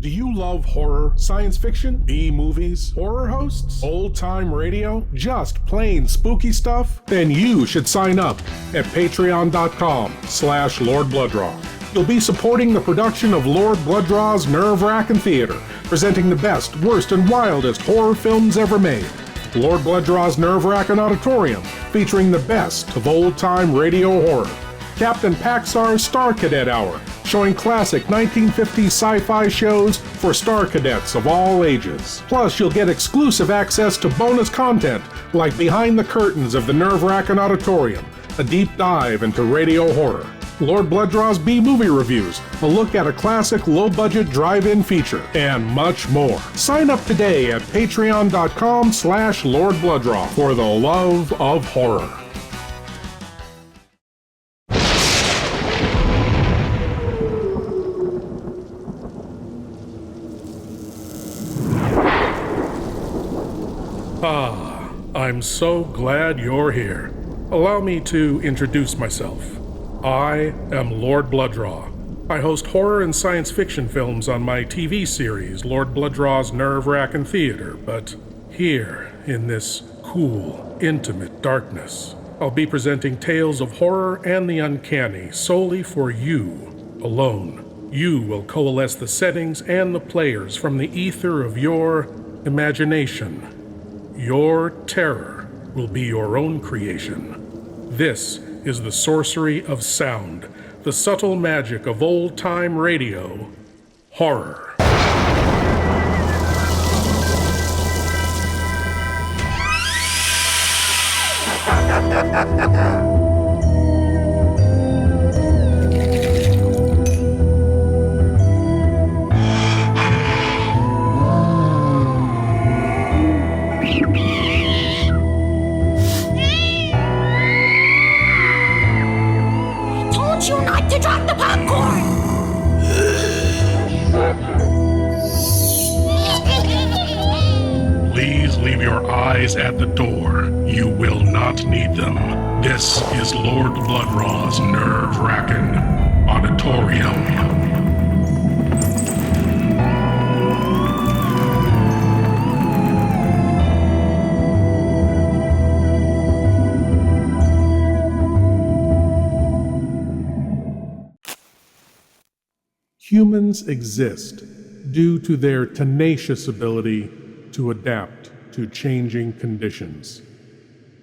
Do you love horror, science fiction, B-movies, horror hosts, old-time radio, just plain spooky stuff? Then you should sign up at patreon.com/Lord Blood-Rah. You'll be supporting the production of Lord Blood-Rah's Wrackin Theater, presenting the best, worst, and wildest horror films ever made. Lord Blood-Rah's Wrackin Auditorium, featuring the best of old-time radio horror. Captain Paxar's Star Cadet Hour, showing classic 1950s sci-fi shows for Star Cadets of all ages. Plus, you'll get exclusive access to bonus content like Behind the Curtains of the Wrackin Auditorium, a deep dive into radio horror, Lord Blood-Rah's B-movie reviews, a look at a classic low-budget drive-in feature, and much more. Sign up today at patreon.com/Lord Blood-Rah for the love of horror. I'm so glad you're here. Allow me to introduce myself. I am Lord Blood-Rah. I host horror and science fiction films on my TV series, Lord Blood-Rah's Wrackin Theater, but here, in this cool, intimate darkness, I'll be presenting tales of horror and the uncanny solely for you alone. You will coalesce the settings and the players from the ether of your imagination. Your terror will be your own creation. This is the sorcery of sound, the subtle magic of old-time radio, horror. At the door. You will not need them. This is Lord Blood-Rah's Wrackin Auditorium. Humans exist due to their tenacious ability to adapt to changing conditions.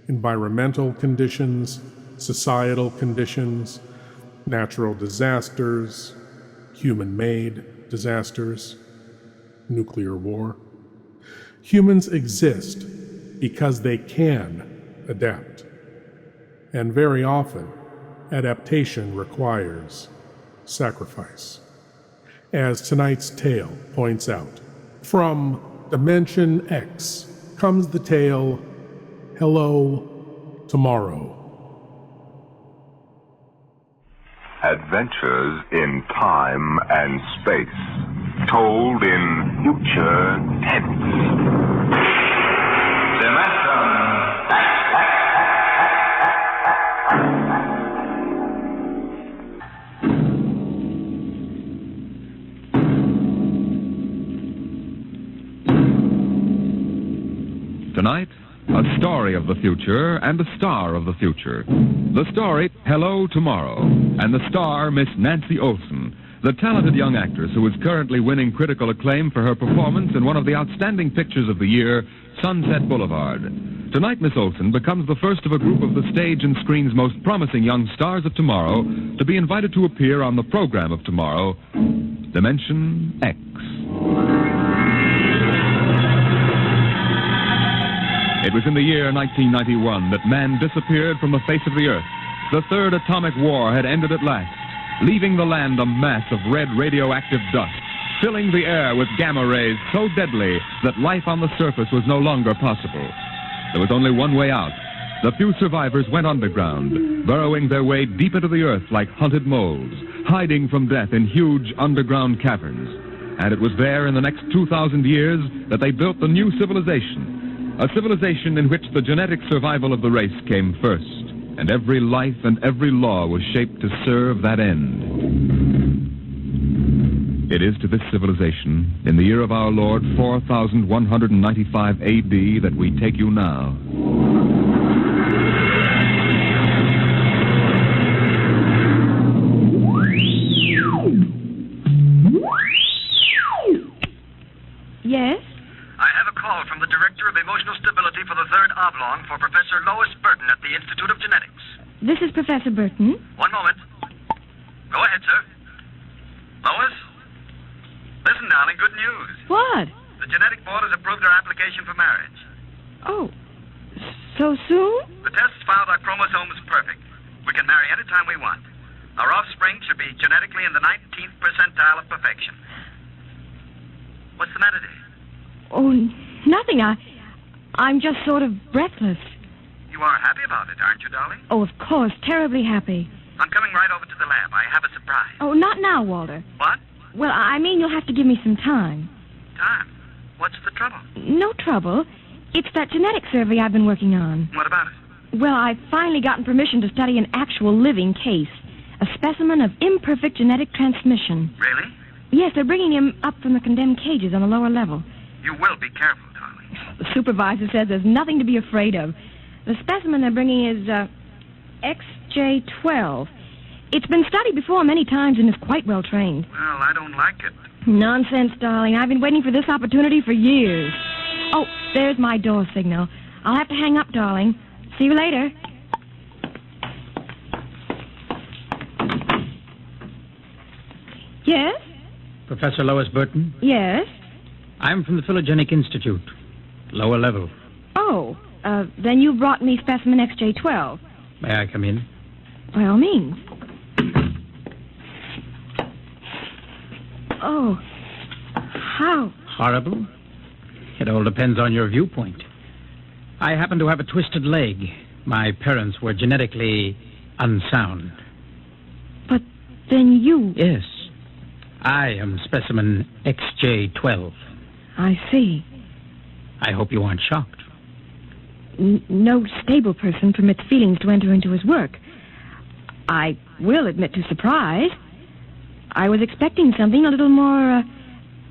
Environmental conditions, societal conditions, natural disasters, human-made disasters, nuclear war. Humans exist because they can adapt. And very often, adaptation requires sacrifice. As tonight's tale points out, from Dimension X comes the tale, Hello, Tomorrow. Adventures in time and space, told in future tense. Tonight, a story of the future and a star of the future. The story, Hello, Tomorrow, and the star, Miss Nancy Olson, the talented young actress who is currently winning critical acclaim for her performance in one of the outstanding pictures of the year, Sunset Boulevard. Tonight, Miss Olson becomes the first of a group of the stage and screen's most promising young stars of tomorrow to be invited to appear on the program of tomorrow, Dimension X. It was in the year 1991 that man disappeared from the face of the earth. The third atomic war had ended at last, leaving the land a mass of red radioactive dust, filling the air with gamma rays so deadly that life on the surface was no longer possible. There was only one way out. The few survivors went underground, burrowing their way deep into the earth like hunted moles, hiding from death in huge underground caverns. And it was there in the next 2,000 years that they built the new civilization. A civilization in which the genetic survival of the race came first, and every life and every law was shaped to serve that end. It is to this civilization, in the year of our Lord 4195 A.D., that we take you now. Yes? I have a call from the Director of Emotional Stability for the Third Oblong for Professor Lois Burton at the Institute of Genetics. This is Professor Burton. One moment. Go ahead, sir. Lois? Listen, darling, good news. What? The Genetic Board has approved our application for marriage. Oh, so soon? The tests found our chromosomes perfect. We can marry any time we want. Our offspring should be genetically in the 19th percentile of perfection. What's the matter, dear? Oh, nothing. I'm just sort of breathless. You are happy about it, aren't you, darling? Oh, of course, terribly happy. I'm coming right over to the lab. I have a surprise. Oh, not now, Walter. What? Well, I mean, you'll have to give me some time. Time? What's the trouble? No trouble. It's that genetic survey I've been working on. What about it? Well, I've finally gotten permission to study an actual living case. A specimen of imperfect genetic transmission. Really? Yes, they're bringing him up from the condemned cages on the lower level. You will be careful, darling. The supervisor says there's nothing to be afraid of. The specimen they're bringing is, XJ12. It's been studied before many times and is quite well trained. Well, I don't like it. Nonsense, darling. I've been waiting for this opportunity for years. Oh, there's my door signal. I'll have to hang up, darling. See you later. Yes? Professor Lois Burton? Yes? I'm from the Phylogenic Institute, lower level. Oh, then you brought me specimen XJ12. May I come in? By all means. Oh, how? Horrible? It all depends on your viewpoint. I happen to have a twisted leg. My parents were genetically unsound. But then you... Yes. I am specimen XJ12. I see. I hope you aren't shocked. No stable person permits feelings to enter into his work. I will admit to surprise. I was expecting something a little more,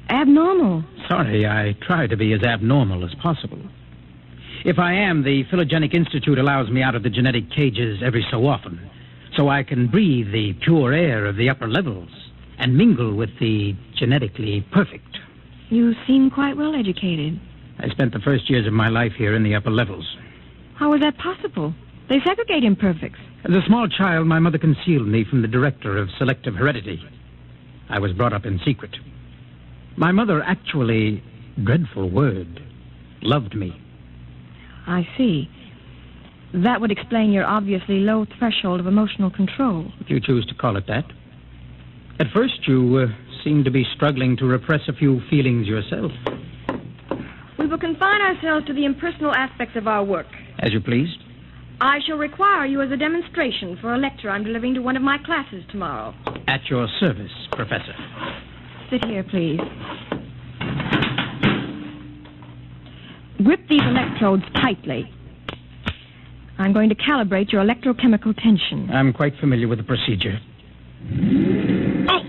abnormal. Sorry, I try to be as abnormal as possible. If I am, the Phylogenic Institute allows me out of the genetic cages every so often, so I can breathe the pure air of the upper levels and mingle with the genetically perfect. You seem quite well educated. I spent the first years of my life here in the upper levels. How is that possible? They segregate imperfects. As a small child, my mother concealed me from the director of selective heredity. I was brought up in secret. My mother actually, dreadful word, loved me. I see. That would explain your obviously low threshold of emotional control. If you choose to call it that. At first, you seemed to be struggling to repress a few feelings yourself. We will confine ourselves to the impersonal aspects of our work. As you pleased. I shall require you as a demonstration for a lecture I'm delivering to one of my classes tomorrow. At your service, Professor. Sit here, please. Grip these electrodes tightly. I'm going to calibrate your electrochemical tension. I'm quite familiar with the procedure. Oh!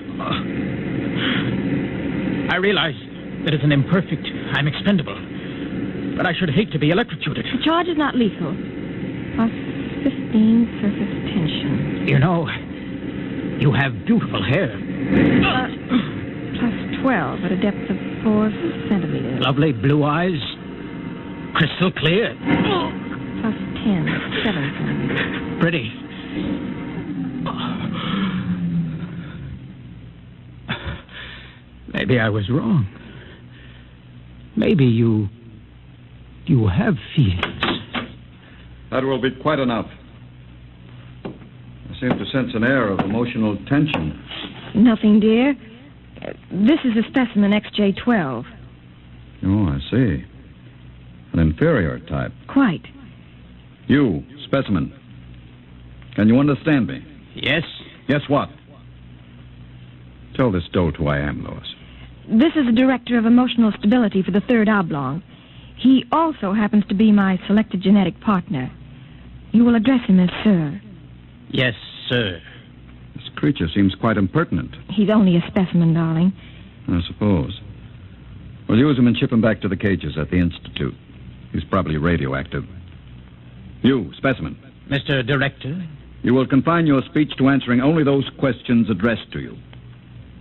I realize that it's an imperfect. I'm expendable. But I should hate to be electrocuted. The charge is not lethal. Plus 15 surface tension. You know, you have beautiful hair. Plus 12 at a depth of 4 centimeters. Lovely blue eyes. Crystal clear. Plus 10 at 7 centimeters. Pretty. Maybe I was wrong. Maybe you have feelings. That will be quite enough. I seem to sense an air of emotional tension. Nothing, dear. This is a specimen XJ12. Oh, I see. An inferior type. Quite. You, specimen. Can you understand me? Yes. Yes, what? Tell this dolt who I am, Lois. This is the director of emotional stability for the Third Oblong. He also happens to be my selected genetic partner. You will address him as Sir. Yes, sir. This creature seems quite impertinent. He's only a specimen, darling. I suppose. We'll use him and ship him back to the cages at the Institute. He's probably radioactive. You, specimen. Mr. Director? You will confine your speech to answering only those questions addressed to you.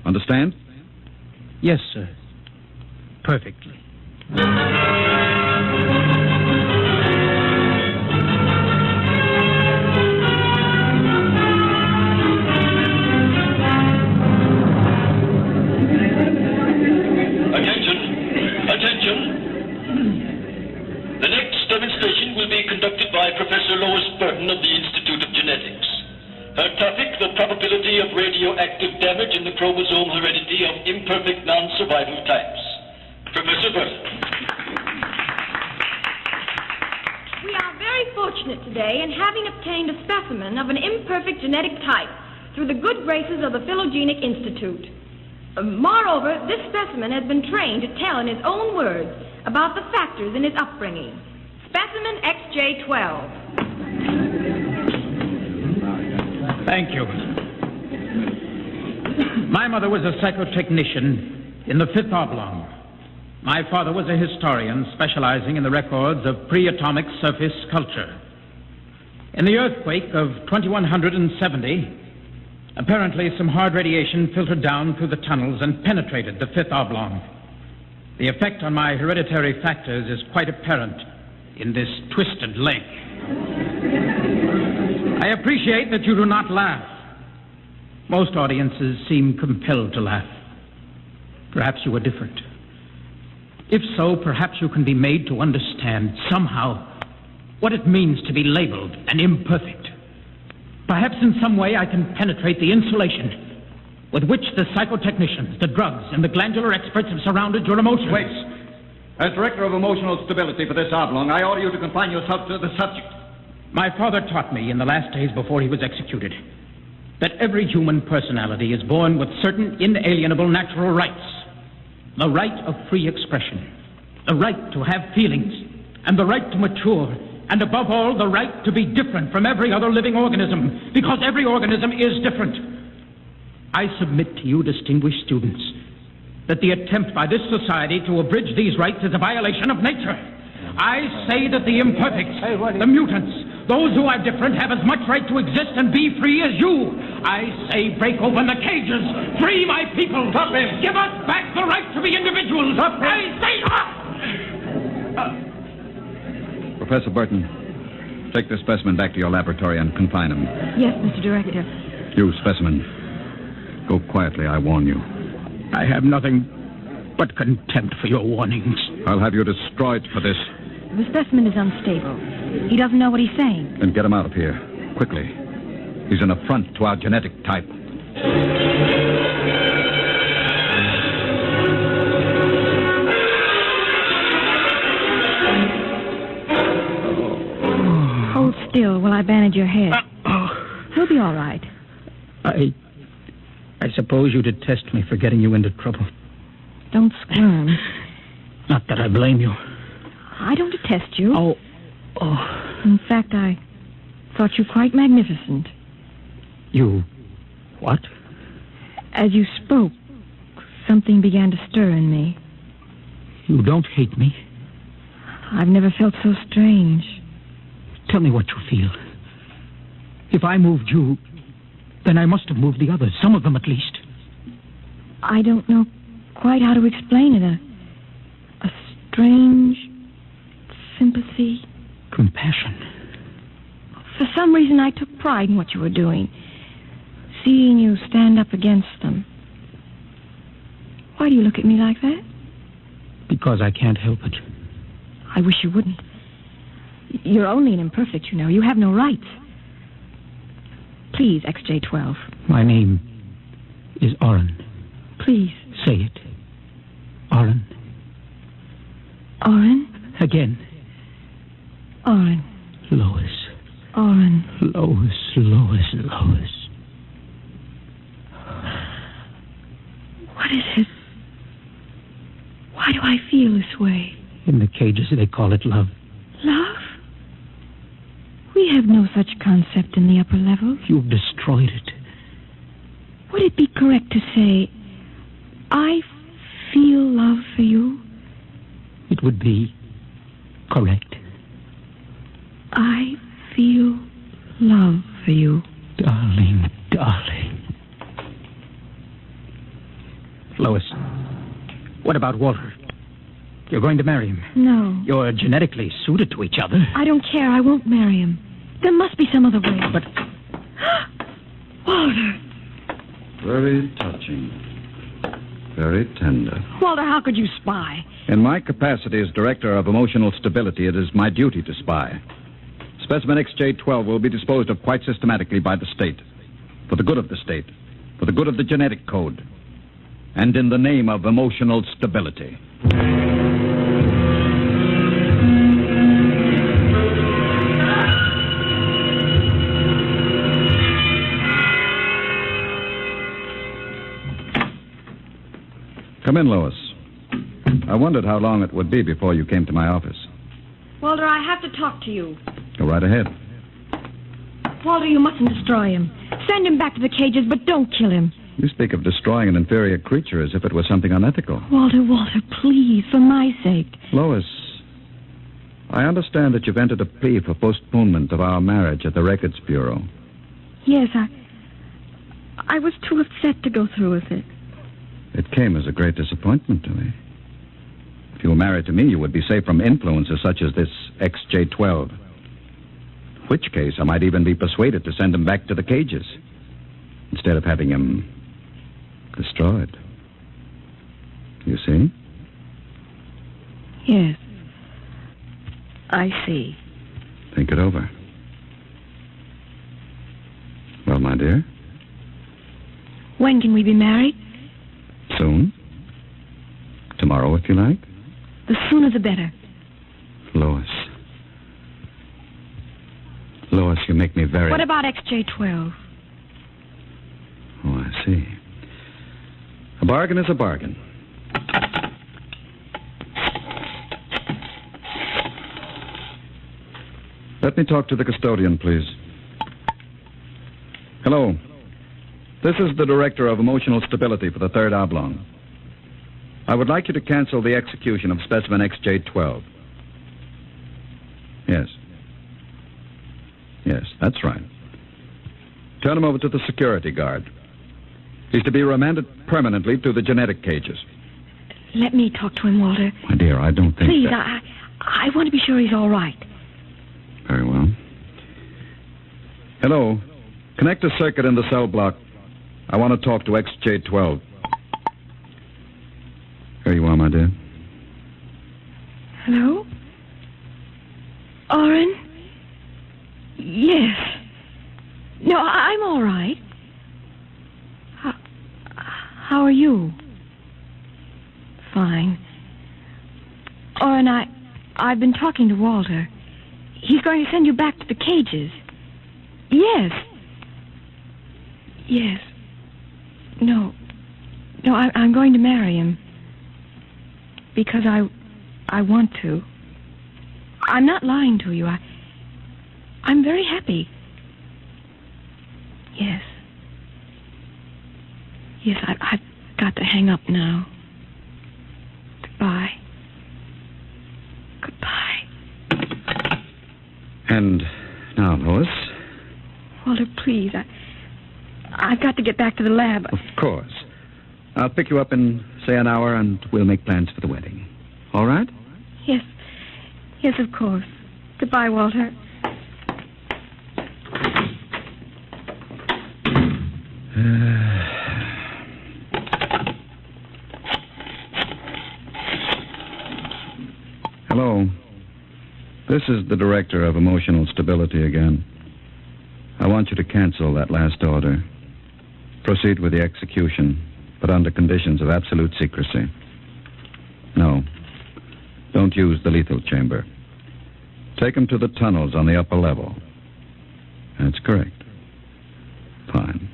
Understand? Yes, sir. Perfectly. Of the Institute of Genetics. Her topic, the probability of radioactive damage in the chromosome heredity of imperfect non-survival types. Professor Burton. We are very fortunate today in having obtained a specimen of an imperfect genetic type through the good graces of the Phylogenic Institute. Moreover, this specimen has been trained to tell in his own words about the factors in his upbringing. Specimen XJ12. Thank you. My mother was a psychotechnician in the 5th Oblong. My father was a historian specializing in the records of pre-atomic surface culture. In the earthquake of 2170, apparently some hard radiation filtered down through the tunnels and penetrated the 5th Oblong. The effect on my hereditary factors is quite apparent in this twisted leg. I appreciate that you do not laugh. Most audiences seem compelled to laugh. Perhaps you are different. If so, perhaps you can be made to understand somehow what it means to be labeled an imperfect. Perhaps in some way I can penetrate the insulation with which the psychotechnicians, the drugs, and the glandular experts have surrounded your emotions. Wait. As Director of Emotional Stability for this oblong, I order you to confine yourself to the subject. My father taught me in the last days before he was executed that every human personality is born with certain inalienable natural rights. The right of free expression, the right to have feelings, and the right to mature, and above all, the right to be different from every other living organism, because every organism is different. I submit to you, distinguished students, that the attempt by this society to abridge these rights is a violation of nature. I say that the imperfects, the mutants, those who are different have as much right to exist and be free as you. I say break open the cages. Free my people. Stop him. Give us back the right to be individuals. Stop him. I say Professor Burton, take this specimen back to your laboratory and confine him. Yes, Mr. Director. You, specimen, go quietly, I warn you. I have nothing but contempt for your warnings. I'll have you destroyed for this. The specimen is unstable. He doesn't know what he's saying. Then get him out of here, quickly. He's an affront to our genetic type. Hold still while I bandage your head. He'll be all right. I suppose you detest me for getting you into trouble. Don't squirm. Not that I blame you. I don't detest you. Oh. In fact, I thought you quite magnificent. You what? As you spoke, something began to stir in me. You don't hate me? I've never felt so strange. Tell me what you feel. If I moved you, then I must have moved the others, some of them at least. I don't know quite how to explain it. A strange sympathy. Compassion. For some reason, I took pride in what you were doing. Seeing you stand up against them. Why do you look at me like that? Because I can't help it. I wish you wouldn't. You're only an imperfect, you know. You have no rights. Please, XJ12. My name is Oren. Please. Say it. Oren. Oren? Again. Oren. Lois. Oren. Lois, Lois, Lois. What is it? Why do I feel this way? In the cages, they call it love. Love? We have no such concept in the upper levels. You've destroyed it. Would it be correct to say, I feel love for you? It would be correct. I feel love for you. Darling, darling. Lois, what about Walter? You're going to marry him. No. You're genetically suited to each other. I don't care. I won't marry him. There must be some other way. But... Walter. Very touching. Very tender. Walter, how could you spy? In my capacity as Director of Emotional Stability, it is my duty to spy. Specimen XJ12 will be disposed of quite systematically by the state. For the good of the state. For the good of the genetic code. And in the name of emotional stability. Come in, Lois. I wondered how long it would be before you came to my office. Walter, I have to talk to you. Go right ahead. Walter, you mustn't destroy him. Send him back to the cages, but don't kill him. You speak of destroying an inferior creature as if it was something unethical. Walter, please, for my sake. Lois, I understand that you've entered a plea for postponement of our marriage at the Records Bureau. Yes, I was too upset to go through with it. It came as a great disappointment to me. If you were married to me, you would be safe from influences such as this XJ12. In which case, I might even be persuaded to send him back to the cages instead of having him destroyed. You see? Yes. I see. Think it over. Well, my dear? When can we be married? Soon. Tomorrow, if you like. The sooner the better. Lois. Lois, you make me very... What about XJ12? Oh, I see. A bargain is a bargain. Let me talk to the custodian, please. Hello. This is the Director of Emotional Stability for the Third Oblong. I would like you to cancel the execution of specimen XJ12. Yes. Yes, that's right. Turn him over to the security guard. He's to be remanded permanently to the genetic cages. Let me talk to him, Walter. My dear, I don't think Please, that... I want to be sure he's all right. Very well. Hello. Connect a circuit in the cell block. I want to talk to XJ12. Here you are, my dear. Hello? Oren? Yes. No, I'm all right. How are you? Fine. Oren, I've been talking to Walter. He's going to send you back to the cages. Yes. Yes. No, I'm going to marry him. Because I want to. I'm not lying to you. I'm very happy. Yes. Yes, I've got to hang up now. Goodbye. Goodbye. And now, Lois? Walter, please. I've got to get back to the lab. Of course. I'll pick you up in, say, an hour, and we'll make plans for the wedding. All right? Yes. Yes, of course. Goodbye, Walter. Hello. This is the Director of Emotional Stability again. I want you to cancel that last order. Proceed with the execution, but under conditions of absolute secrecy. No. Don't use the lethal chamber. Take him to the tunnels on the upper level. That's correct. Fine.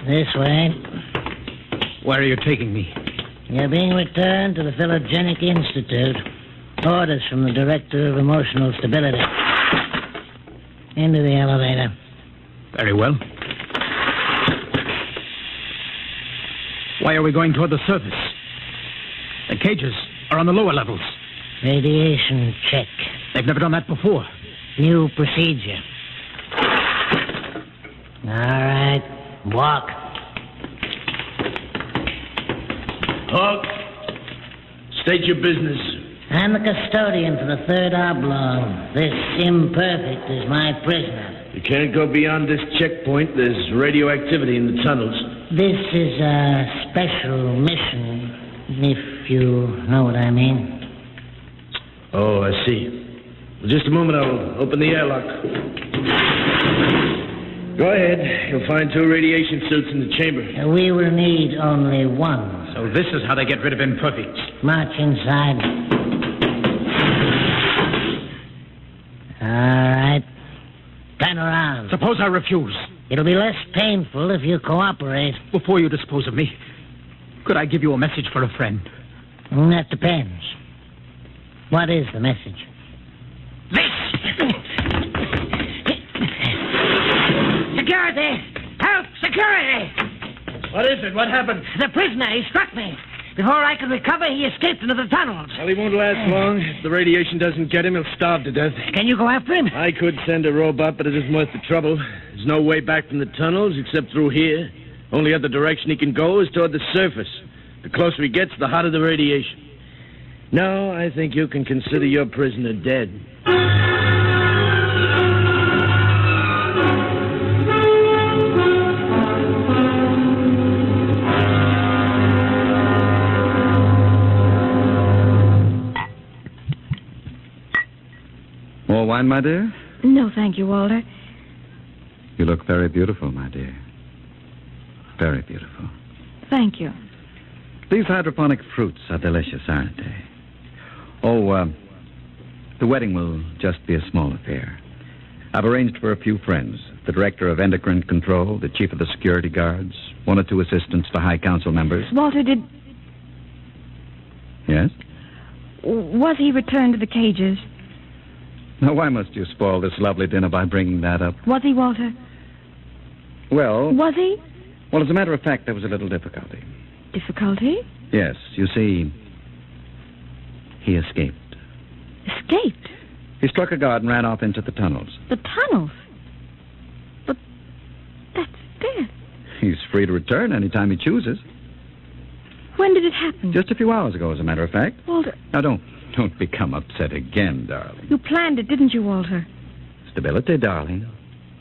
This way. Where are you taking me? You're being returned to the Phillip Institute. Orders from the Director of Emotional Stability. Into the elevator. Very well. Why are we going toward the surface? The cages are on the lower levels. Radiation check. They've never done that before. New procedure. All right. Walk. Talk. State your business. I'm the custodian for the third oblong. This imperfect is my prisoner. You can't go beyond this checkpoint. There's radioactivity in the tunnels. This is a special mission, if you know what I mean. Oh, I see. Well, just a moment, I'll open the airlock. Go ahead. You'll find 2 radiation suits in the chamber. We will need only one. So this is how they get rid of imperfects. March inside. All right. Turn around. Suppose I refuse. It'll be less painful if you cooperate. Before you dispose of me, could I give you a message for a friend? That depends. What is the message? This! Security! Help! Security! What is it? What happened? The prisoner, he struck me. Before I could recover, he escaped into the tunnels. Well, he won't last long. If the radiation doesn't get him, he'll starve to death. Can you go after him? I could send a robot, but it isn't worth the trouble. There's no way back from the tunnels except through here. Only other direction he can go is toward the surface. The closer he gets, the hotter the radiation. No, I think you can consider your prisoner dead. More wine, my dear? No, thank you, Walter. You look very beautiful, my dear. Very beautiful. Thank you. These hydroponic fruits are delicious, aren't they? Oh, the wedding will just be a small affair. I've arranged for a few friends. The director of endocrine control, the chief of the security guards, 1 or 2 assistants to high council members. Walter, Yes? was he returned to the cages? Now, why must you spoil this lovely dinner by bringing that up? Was he, Walter? Well... Was he? Well, as a matter of fact, there was a little difficulty. Difficulty? Yes, you see, he escaped. Escaped? He struck a guard and ran off into the tunnels. The tunnels? But that's death. He's free to return any time he chooses. When did it happen? Just a few hours ago, as a matter of fact. Walter... Now, don't become upset again, darling. You planned it, didn't you, Walter? Stability, darling.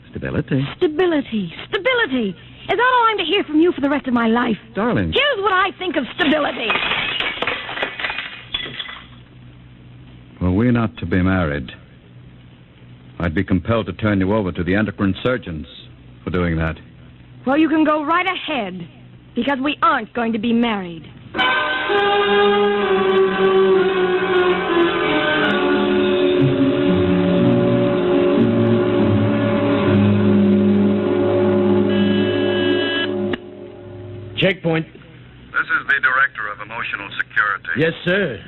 Stability. Stability. Stability. Is that all I'm to hear from you for the rest of my life? Darling. Here's what I think of stability. Were we not to be married, I'd be compelled to turn you over to the endocrine surgeons for doing that. Well, you can go right ahead, because we aren't going to be married. Checkpoint. This is the Director of Emotional Security. Yes, sir.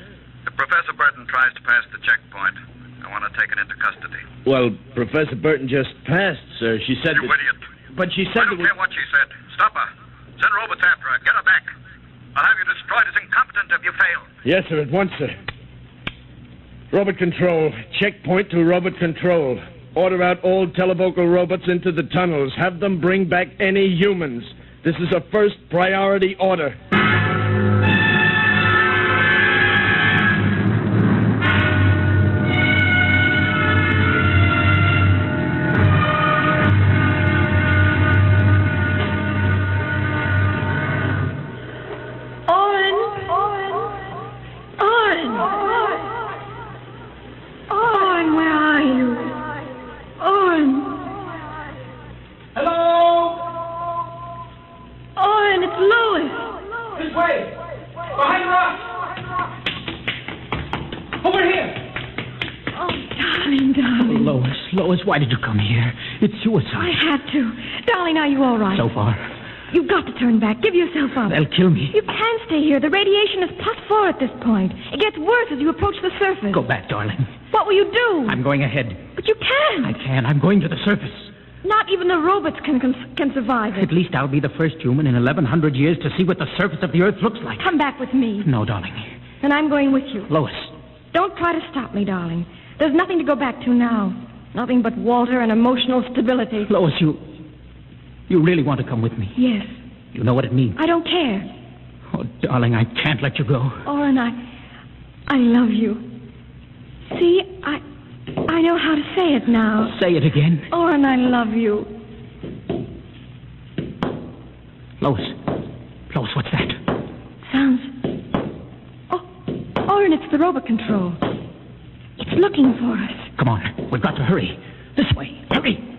If Professor Burton tries to pass the checkpoint, I want to take it into custody. Well, Professor Burton just passed, sir. She said You idiot. But she I said don't care what she said. Stop her. Send robots after her. Get her back. I'll have you destroyed as incompetent if you fail. Yes, sir, at once, sir. Robot control. Checkpoint to robot control. Order out all televocal robots into the tunnels. Have them bring back any humans. This is a first priority order. Lois, why did you come here? It's suicide. I had to. Darling, are you all right? So far. You've got to turn back. Give yourself up. They'll kill me. You can't stay here. The radiation is +4 at this point. It gets worse as you approach the surface. Go back, darling. What will you do? I'm going ahead. But you can't. I can. I'm going to the surface. Not even the robots can survive it. At least I'll be the first human in 1,100 years to see what the surface of the Earth looks like. Come back with me. No, darling. Then I'm going with you. Lois. Don't try to stop me, darling. There's nothing to go back to now. Nothing but Walter and emotional stability. Lois, you really want to come with me? Yes. You know what it means? I don't care. Oh, darling, I can't let you go. Oren, I love you. See, I know how to say it now. Say it again. Oren, I love you. Lois, what's that? Sounds... Oh, Oren, it's the robot control. It's looking for us. Come on, we've got to hurry. This way, hurry.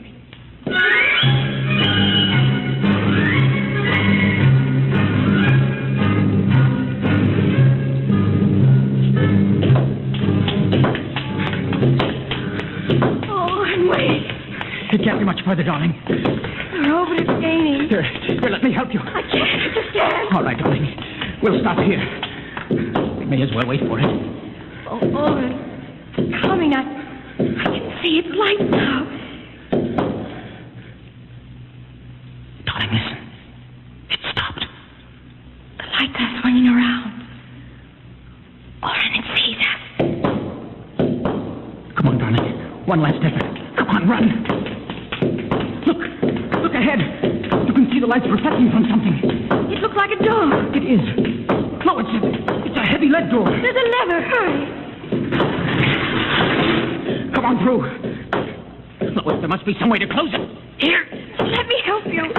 It can't be much further, darling. The robot is gaining. Here, let me help you. I can't. All right, darling. We'll stop here. We may as well wait for it. Oh, Oren. It's coming. I can see its light now. Darling, listen. It stopped. The lights are swinging around. Oren, it sees us. Come on, darling. One last effort. Come on, run. Look ahead. You can see the lights reflecting from something. It looks like a door. It is. No, it's a heavy lead door. There's a lever. Hurry. Come on through. Lois, there must be some way to close it. Here. Let me help you.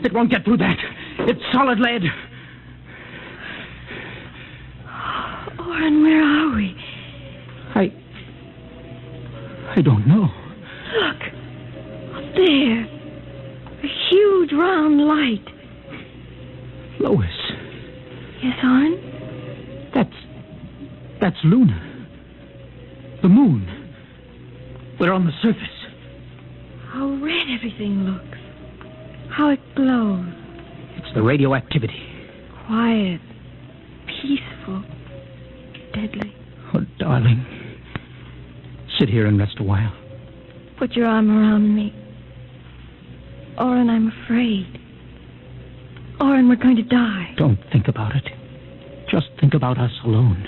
It won't get through that. It's solid lead. Oren, where are we? I don't know. Look. Up there. A huge round light. Lois. Yes, Oren? That's Luna. The moon. We're on the surface. How red everything looks. How it glows. It's the radioactivity. Quiet. Peaceful. Deadly. Oh, darling. Sit here and rest a while. Put your arm around me. Oren, I'm afraid. Oren, we're going to die. Don't think about it. Just think about us alone.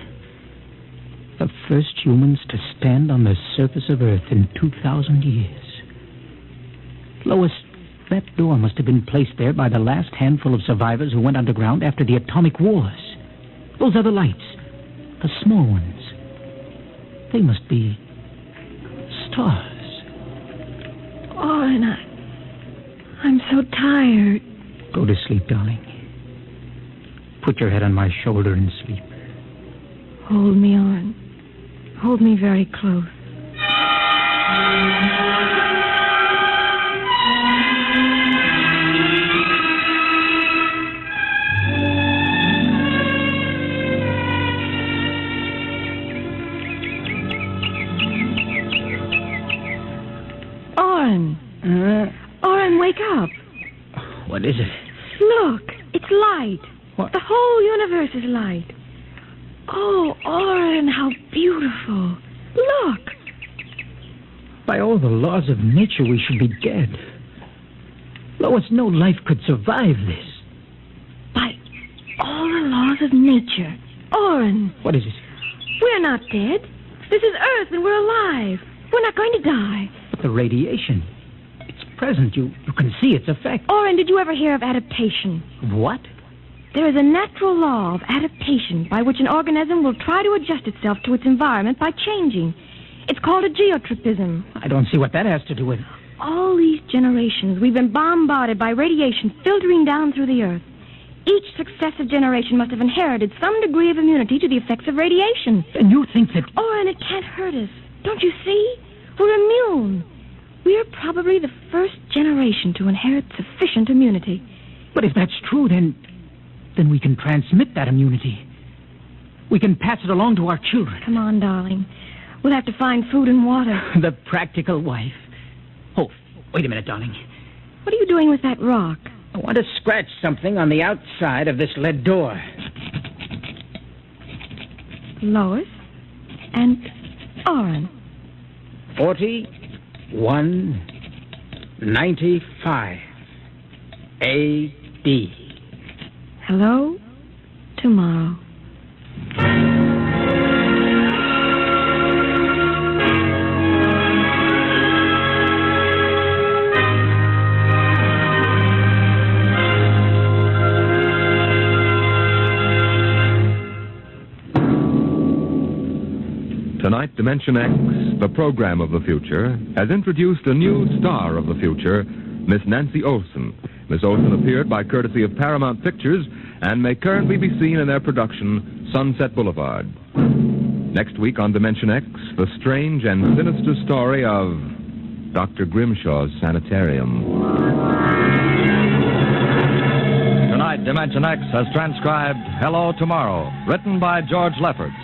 The first humans to stand on the surface of Earth in 2,000 years. Lois, that door must have been placed there by the last handful of survivors who went underground after the atomic wars. Those other lights, the small ones, they must be stars. Oren, I'm so tired. Go to sleep, darling. Put your head on my shoulder and sleep. Hold me, Oren. Hold me very close. Oren, wake up. What is it? Look, it's light. What? The whole universe is light. Oh, Oren, how beautiful. Look. By all the laws of nature, we should be dead. Lois, no life could survive this. By all the laws of nature. Oren. What is it? We're not dead. This is Earth and we're alive. We're not going to die. But the radiation, it's present. You can see its effect. Oren, did you ever hear of adaptation? What? There is a natural law of adaptation by which an organism will try to adjust itself to its environment by changing. It's called a geotropism. I don't see what that has to do with... All these generations, we've been bombarded by radiation filtering down through the Earth. Each successive generation must have inherited some degree of immunity to the effects of radiation. And you think that... Oren, it can't hurt us. Don't you see? We're immune. We're probably the first generation to inherit sufficient immunity. But if that's true, then we can transmit that immunity. We can pass it along to our children. Come on, darling. We'll have to find food and water. The practical wife. Oh, wait a minute, darling. What are you doing with that rock? I want to scratch something on the outside of this lead door. Lois and Oren. 4195 A.D. Hello, tomorrow. Tonight, Dimension X, the program of the future, has introduced a new star of the future, Miss Nancy Olson. Miss Olson appeared by courtesy of Paramount Pictures and may currently be seen in their production, Sunset Boulevard. Next week on Dimension X, the strange and sinister story of Dr. Grimshaw's Sanitarium. Tonight, Dimension X has transcribed Hello Tomorrow, written by George Lefferts.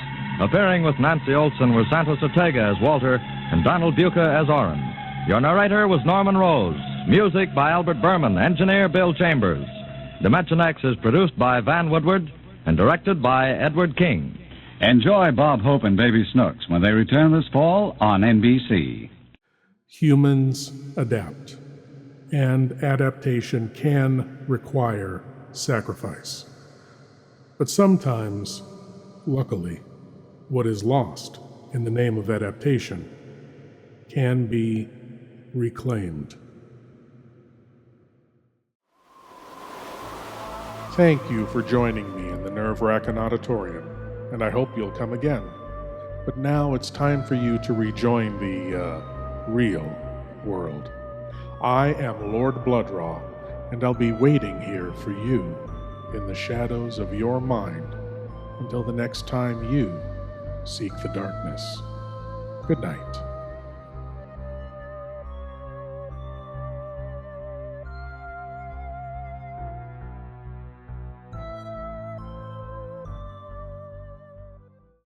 Appearing with Nancy Olson were Santos Ortega as Walter and Donald Buca as Oren. Your narrator was Norman Rose. Music by Albert Berman, engineer Bill Chambers. Dimension X is produced by Van Woodward and directed by Edward King. Enjoy Bob Hope and Baby Snooks when they return this fall on NBC. Humans adapt, and adaptation can require sacrifice. But sometimes, luckily, what is lost in the name of adaptation can be reclaimed. Thank you for joining me in the Wrackin Auditorium, and I hope you'll come again. But now it's time for you to rejoin the, real world. I am Lord Blood-Rah, and I'll be waiting here for you in the shadows of your mind until the next time you seek the darkness. Good night.